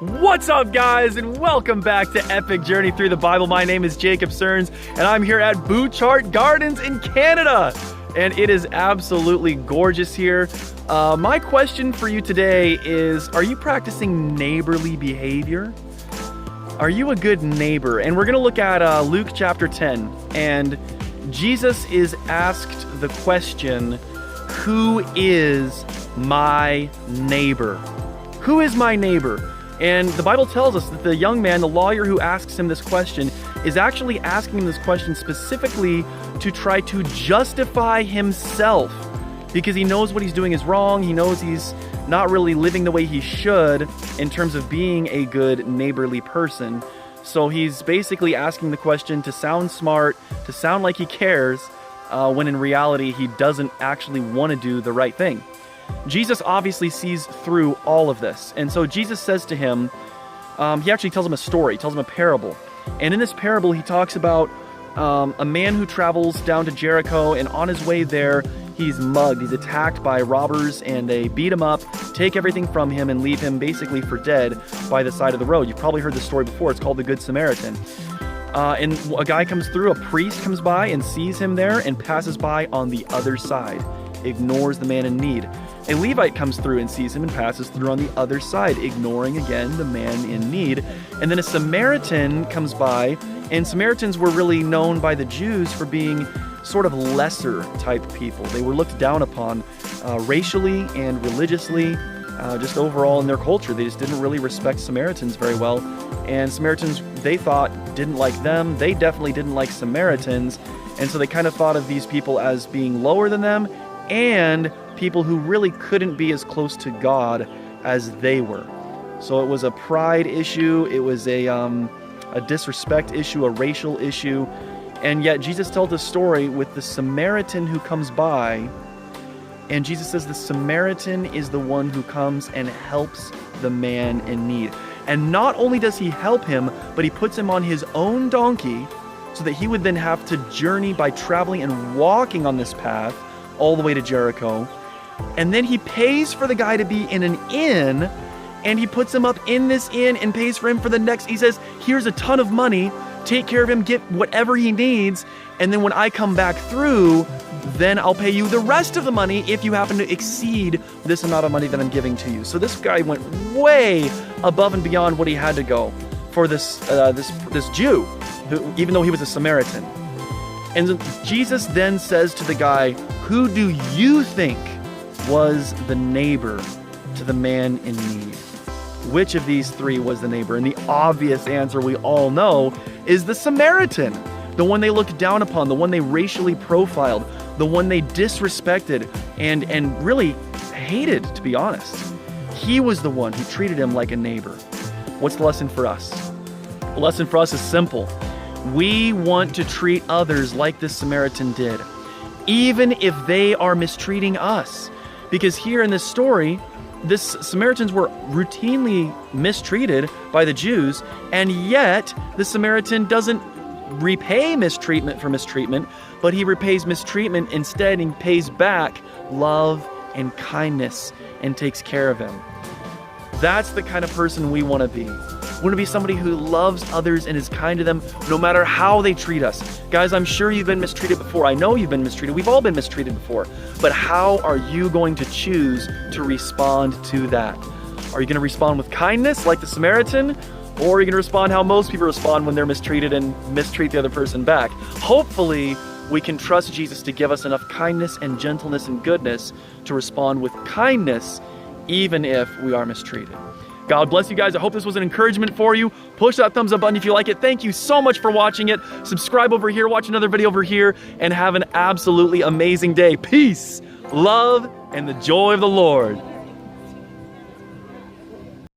What's up, guys, and welcome back to Epic Journey Through the Bible. My name is Jacob Serns, and I'm here at Bouchard Gardens in Canada, and it is absolutely gorgeous here. My question for you today is, are you practicing neighborly behavior? Are you a good neighbor? And we're going to look at Luke chapter 10, and Jesus is asked the question, who is my neighbor? Who is my neighbor? And the Bible tells us that the young man, the lawyer who asks him this question, is actually asking him this question specifically to try to justify himself, because he knows what he's doing is wrong. He knows he's not really living the way he should in terms of being a good neighborly person. So he's basically asking the question to sound smart, to sound like he cares, when in reality he doesn't actually want to do the right thing. Jesus obviously sees through all of this. And so Jesus says to him, he actually tells him a story, he tells him a parable. And in this parable, he talks about a man who travels down to Jericho, and on his way there, he's mugged. He's attacked by robbers, and they beat him up, take everything from him, and leave him basically for dead by the side of the road. You've probably heard this story before. It's called the Good Samaritan. And a guy comes through, a priest comes by and sees him there and passes by on the other side, ignores the man in need. A Levite comes through and sees him and passes through on the other side, ignoring again the man in need. And then a Samaritan comes by, and Samaritans were really known by the Jews for being sort of lesser type people. They were looked down upon racially and religiously, just overall in their culture. They just didn't really respect Samaritans very well. And Samaritans, they thought, didn't like them. They definitely didn't like Samaritans. And so they kind of thought of these people as being lower than them, and people who really couldn't be as close to God as they were. So it was a pride issue, it was a disrespect issue, a racial issue, and yet Jesus tells a story with the Samaritan who comes by, and Jesus says the Samaritan is the one who comes and helps the man in need. And not only does he help him, but he puts him on his own donkey so that he would then have to journey by traveling and walking on this path all the way to Jericho. And then he pays for the guy to be in an inn, and he puts him up in this inn and pays for him for the next. He says, here's a ton of money, take care of him, get whatever he needs, and then when I come back through, then I'll pay you the rest of the money if you happen to exceed this amount of money that I'm giving to you. So this guy went way above and beyond what he had to go for this Jew, who, even though he was a Samaritan. And Jesus then says to the guy, who do you think was the neighbor to the man in need? Which of these three was the neighbor? And the obvious answer we all know is the Samaritan, the one they looked down upon, the one they racially profiled, the one they disrespected and really hated, to be honest. He was the one who treated him like a neighbor. What's the lesson for us? The lesson for us is simple. We want to treat others like this Samaritan did, even if they are mistreating us. Because here in this story, this Samaritans were routinely mistreated by the Jews, and yet the Samaritan doesn't repay mistreatment for mistreatment, but he repays mistreatment instead and pays back love and kindness and takes care of him. That's the kind of person we want to be. We want to be somebody who loves others and is kind to them no matter how they treat us. Guys, I'm sure you've been mistreated before. I know you've been mistreated. We've all been mistreated before. But how are you going to choose to respond to that? Are you going to respond with kindness like the Samaritan? Or are you going to respond how most people respond when they're mistreated and mistreat the other person back? Hopefully, we can trust Jesus to give us enough kindness and gentleness and goodness to respond with kindness even if we are mistreated. God bless you guys. I hope this was an encouragement for you. Push that thumbs up button if you like it. Thank you so much for watching it. Subscribe over here, watch another video over here, and have an absolutely amazing day. Peace, love, and the joy of the Lord.